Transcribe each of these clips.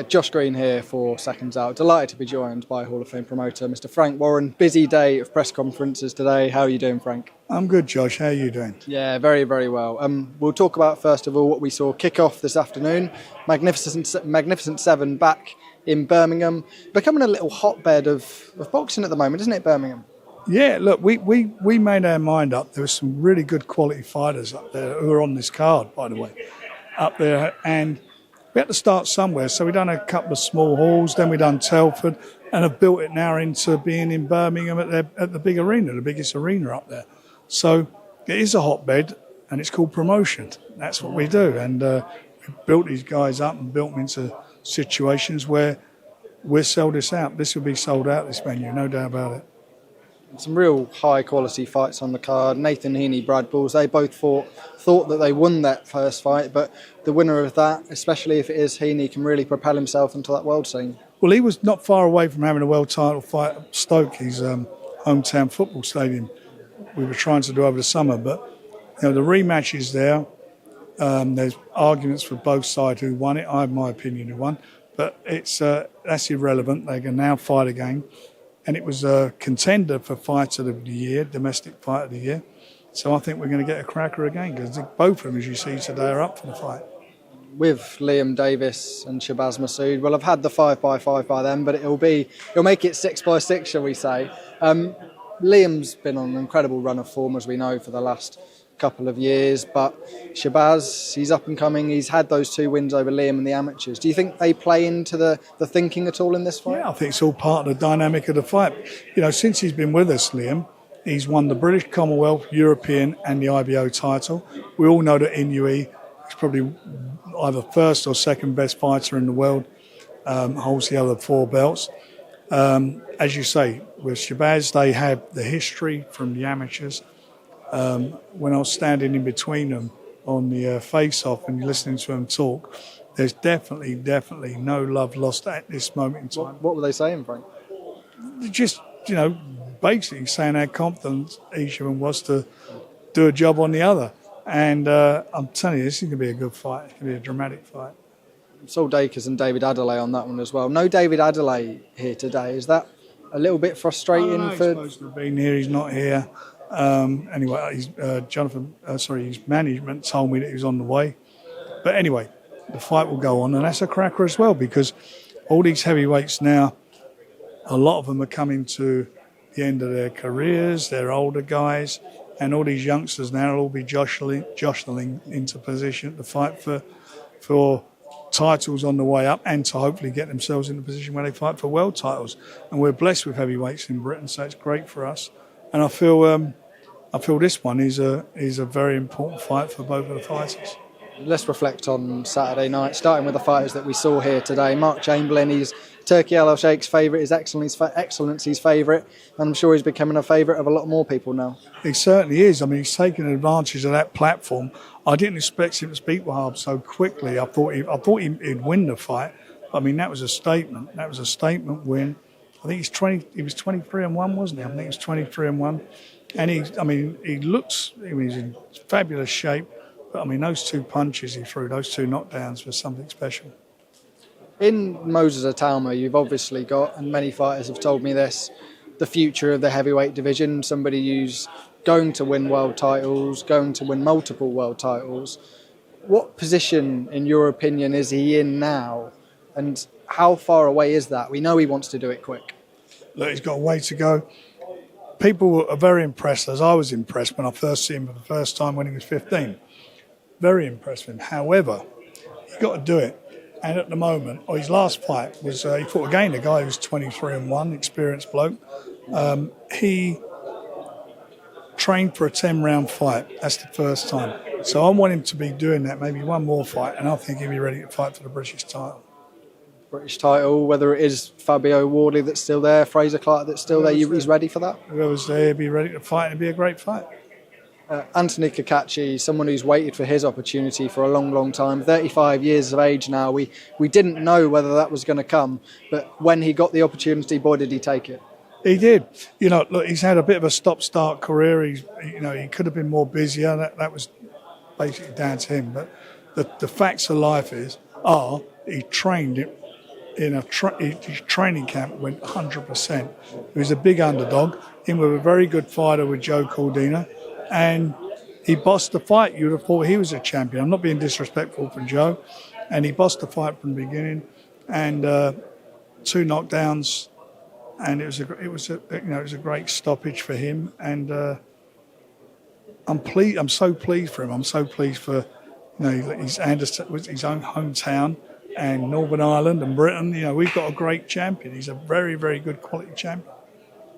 Josh Green here for Seconds Out. Delighted to be joined by Hall of Fame promoter Mr. Frank Warren. Busy day of press conferences today. How are you doing, Frank? I'm good, Josh. How are you doing? Yeah, very, very well. We'll talk about, first of all, what we saw kick off this afternoon. Magnificent Seven back in Birmingham. Becoming a little hotbed of boxing at the moment, isn't it, Birmingham? Yeah, look, we made our mind up. There were some really good quality fighters up there who are on this card, by the way, up there. And we had to start somewhere. So we done a couple of small halls, then we done Telford, and have built it now into being in Birmingham at the big arena, the biggest arena up there. So it is a hotbed, and it's called promotion. That's what we do. And we built these guys up and built them into situations where we'll sell this out. This will be sold out, this venue, no doubt about it. Some real high quality fights on the card. Nathan Heaney, Brad Bulls, they both thought that they won that first fight, but the winner of that, especially if it is Heaney, can really propel himself into that world scene. Well, he was not far away from having a world title fight at Stoke, his hometown football stadium. We were trying to do over the summer, but the rematch is there. There's arguments for both sides who won it. I have my opinion who won, but that's irrelevant. They can now fight again. And it was a contender for Fight of the Year, Domestic Fight of the Year. So I think we're going to get a cracker again, because both of them, as you see today, are up for the fight. With Liam Davis and Shabazz Masood, well, I've had the 5x5 by them, but it'll make it 6x6, shall we say. Liam's been on an incredible run of form, as we know, for the last couple of years, but Shabazz, he's up and coming. He's had those 2 wins over Liam and the amateurs. Do you think they play into the thinking at all in this fight? Yeah, I think it's all part of the dynamic of the fight. Since he's been with us, Liam, he's won the British, Commonwealth, European and the IBO title. We all know that Inui is probably either first or second best fighter in the world, holds the other 4 belts. As you say, with Shabazz, they have the history from the amateurs. When I was standing in between them on the face-off and listening to them talk, there's definitely no love lost at this moment in time. What were they saying, Frank? Just, basically saying how confident each of them was to do a job on the other. And I'm telling you, this is going to be a good fight. It's going to be a dramatic fight. Saul Dacres and David Adelaide on that one as well. No David Adelaide here today. Is that a little bit frustrating? He's supposed to have been here. He's not here. Anyway, his management told me that he was on the way. But anyway, the fight will go on, and that's a cracker as well, because all these heavyweights now, a lot of them are coming to the end of their careers. They're older guys, and all these youngsters now will all be jostling into position to fight for titles on the way up, and to hopefully get themselves in a position where they fight for world titles. And we're blessed with heavyweights in Britain, so it's great for us. And I feel this one is a very important fight for both of the fighters. Let's reflect on Saturday night, starting with the fighters that we saw here today. Mark Chamberlain, he's Turki Al-Sheikh's favourite, His Excellency's favourite, and I'm sure he's becoming a favourite of a lot more people now. He certainly is. I mean, he's taken advantage of that platform. I didn't expect him to beat Wahab so quickly. I thought he'd win the fight. I mean, that was a statement. That was a statement win. I think he was 23-1, wasn't he? I think he was 23-1. And he looks, he's in fabulous shape. But, those 2 punches he threw, those 2 knockdowns, were something special. In Moses Atalma, you've obviously got, and many fighters have told me this, the future of the heavyweight division, somebody who's going to win world titles, going to win multiple world titles. What position, in your opinion, is he in now? And how far away is that? We know he wants to do it quick. Look, he's got a way to go. People are very impressed, as I was impressed when I first seen him for the first time when he was 15. Very impressed with him. However, you've got to do it. And at the moment, his last fight was, he fought again a guy who was 23-1, experienced bloke. He trained for a 10-round fight. That's the first time. So I want him to be doing that, maybe one more fight, and I think he'll be ready to fight for the British title. British title, whether it is Fabio Wardley that's still there, Fraser Clark that's still there, he's ready for that? Whoever's there, he'll be ready to fight, and it'll be a great fight. Anthony Kakachi, someone who's waited for his opportunity for a long, long time, 35 years of age now. We didn't know whether that was going to come, but when he got the opportunity, boy, did he take it. He did. Look, he's had a bit of a stop-start career. He could have been more busier. That was basically down to him. But the facts of life are he trained in his training camp went 100%. He was a big underdog, in with a very good fighter with Joe Cordina, and he bossed the fight. You'd have thought he was a champion. I'm not being disrespectful for Joe, and he bossed the fight from the beginning, and 2 knockdowns, and it was a great stoppage for him, and I'm pleased. I'm so pleased for him. I'm so pleased for his own hometown and Northern Ireland and Britain. We've got a great champion. He's a very, very good quality champion.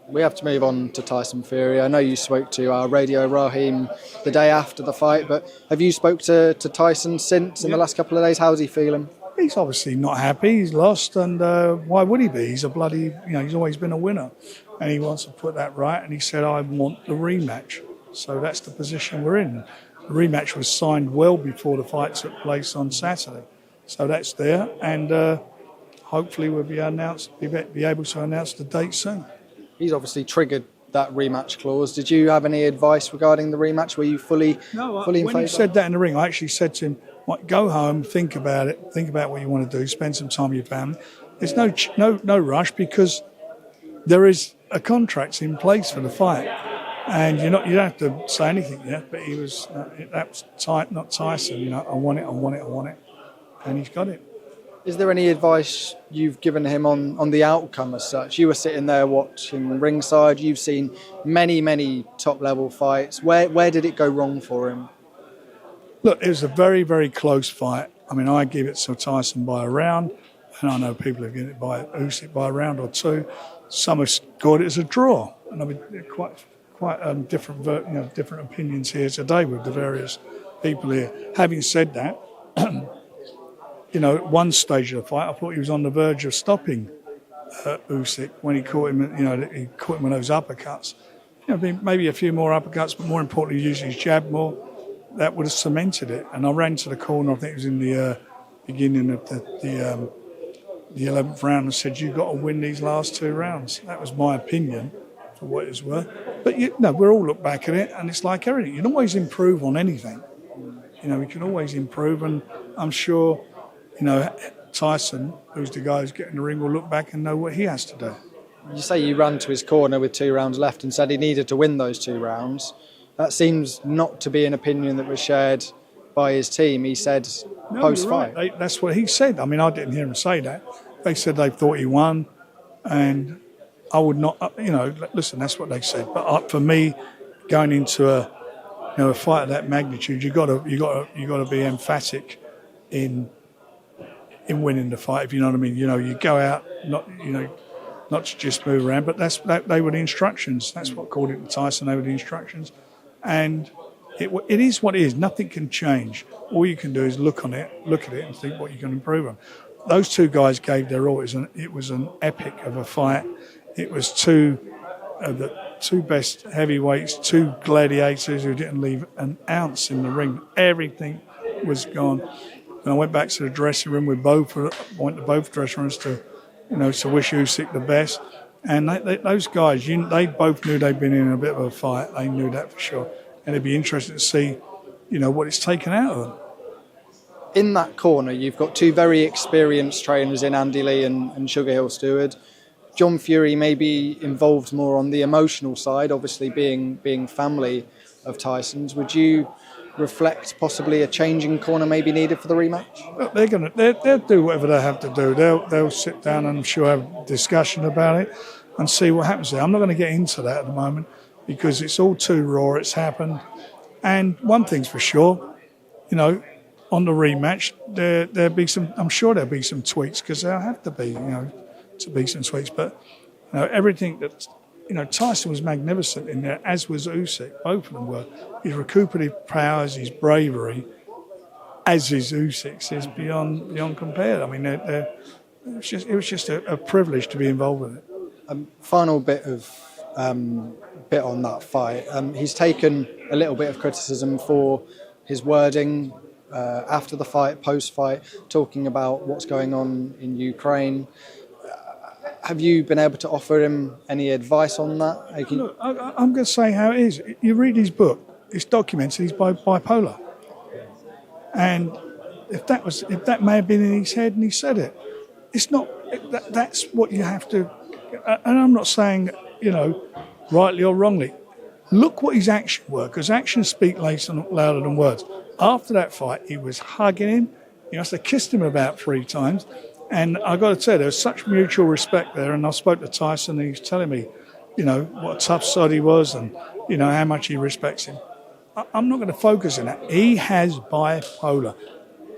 We have to move on to Tyson Fury. I know you spoke to our Radio Raheem the day after the fight, but have you spoke to Tyson since in the last couple of days? How's he feeling? He's obviously not happy. He's lost, and why would he be? He's a bloody, he's always been a winner, and he wants to put that right. And he said, "I want the rematch." So that's the position we're in. The rematch was signed well before the fight took place on Saturday, so that's there, and hopefully we'll be able to announce the date soon. He's obviously triggered that rematch clause. Did you have any advice regarding the rematch? Were you fully in when favour? he said that in the ring, I actually said to him, go home, think about it, think about what you want to do, spend some time with your family. There's no rush, because there is a contract in place for the fight, and you don't have to say anything yet. But he was that's not Tyson. I want it, and he's got it. Is there any advice you've given him on the outcome as such? You were sitting there watching ringside. You've seen many top-level fights. Where did it go wrong for him? Look, it was a very, very close fight. I mean, I give it to Tyson by a round, and I know people have given it by Usyk by a round or 2. Some have scored it as a draw, and I mean, quite different opinions here today with the various people here. Having said that, at one stage of the fight, I thought he was on the verge of stopping Usyk when he caught him. He caught him with those uppercuts. Maybe a few more uppercuts, but more importantly, using his jab more. That would have cemented it. And I ran to the corner. I think it was in the beginning of the 11th round, and said, "You've got to win these last 2 rounds." That was my opinion, for what it's worth. But we all look back at it, and it's like everything. You can always improve on anything. We can always improve, and I'm sure. Tyson, who's the guy who's getting the ring, will look back and know what he has to do. You say you ran to his corner with 2 rounds left and said he needed to win those 2 rounds. That seems not to be an opinion that was shared by his team. He said post-fight. Right. That's what he said. I mean, I didn't hear him say that. They said they thought he won, and I would not. Listen, that's what they said. But for me, going into a fight of that magnitude, you got to be emphatic in winning the fight, if you know what I mean. You go out, not to just move around, but they were the instructions. That's what called it to Tyson. They were the instructions, and it is what it is. Nothing can change. All you can do is look at it, and think what you can improve on. Those 2 guys gave their all. It was an epic of a fight. It was 2 of the 2 best heavyweights, 2 gladiators who didn't leave an ounce in the ring. Everything was gone. And I went back to the dressing room with went to both dressing rooms to wish Usyk the best. And those guys, they both knew they'd been in a bit of a fight. They knew that for sure. And it'd be interesting to see, what it's taken out of them. In that corner, you've got 2 very experienced trainers in Andy Lee and Sugar Hill Stewart. John Fury may be involved more on the emotional side, obviously being family of Tyson's. Would you reflect possibly a changing corner may be needed for the rematch? They'll do whatever they have to do. They'll sit down and I'm sure have a discussion about it and see what happens there. I'm not going to get into that at the moment because it's all too raw. It's happened, and one thing's for sure, on the rematch there'll be some. I'm sure there'll be some tweaks because there'll have to be, to be some tweaks. But everything that. Tyson was magnificent in there, as was Usyk. Both of them were. His recuperative powers, his bravery, as is Usyk's, is beyond compared. I mean, it was just a privilege to be involved with it. Final bit on that fight. He's taken a little bit of criticism for his wording after the fight, post-fight, talking about what's going on in Ukraine. Have you been able to offer him any advice on that? Look, I'm going to say how it is. You read his book; it's documented. He's bipolar, and if that may have been in his head and he said it, it's not. That's what you have to. And I'm not saying, rightly or wrongly. Look what his actions were, because actions speak louder than words. After that fight, he was hugging him. He must have kissed him about 3 times. And I got to tell you, there was such mutual respect there. And I spoke to Tyson, and he was telling me, what a tough sod he was, and how much he respects him. I'm not going to focus on that. He has bipolar,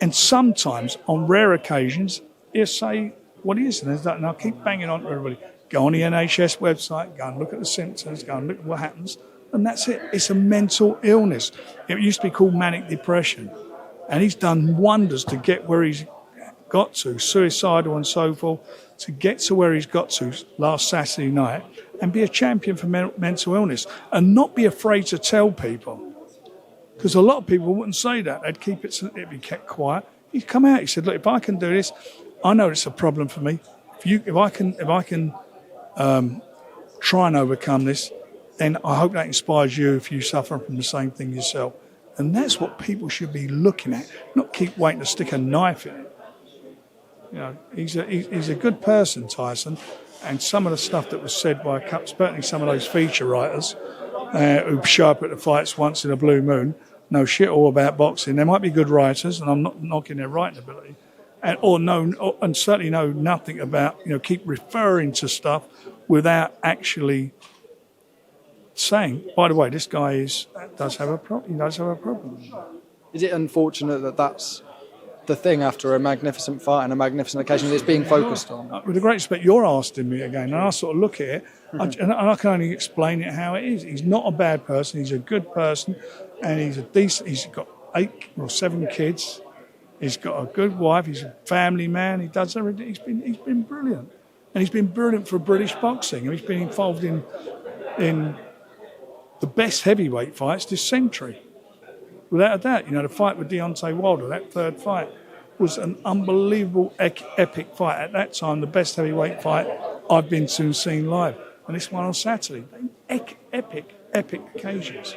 and sometimes, on rare occasions, he'll say what he is, and I'll keep banging on to everybody. Go on the NHS website, go and look at the symptoms, go and look at what happens, and that's it. It's a mental illness. It used to be called manic depression, and he's done wonders to get where he's got to, suicidal and so forth, to get to where he's got to last Saturday night and be a champion for mental illness and not be afraid to tell people. Because a lot of people wouldn't say that. They'd keep it, it'd be kept quiet. He's come out, he said, look, if I can do this, I know it's a problem for me. If I can try and overcome this, then I hope that inspires you if you suffer from the same thing yourself. And that's what people should be looking at, not keep waiting to stick a knife in it. He's a good person, Tyson, and some of the stuff that was said by certainly some of those feature writers who show up at the fights once in a blue moon, know shit all about boxing. They might be good writers, and I'm not knocking their writing ability, and certainly know nothing about, keep referring to stuff without actually saying, by the way, this guy does have a problem. He does have a problem. Is it unfortunate that that's the thing after a magnificent fight and a magnificent occasion that it's being focused on? With the great respect, you're asking me again, and I sort of look at it, and I can only explain it how it is. He's not a bad person. He's a good person, and he's a decent. He's got 8 or 7 kids. He's got a good wife. He's a family man. He does everything. He's been brilliant, and he's been brilliant for British boxing. And he's been involved in the best heavyweight fights this century, without a doubt. The fight with Deontay Wilder, that 3rd fight, was an unbelievable epic fight. At that time, the best heavyweight fight I've been to and seen live. And this one on Saturday. Epic occasions.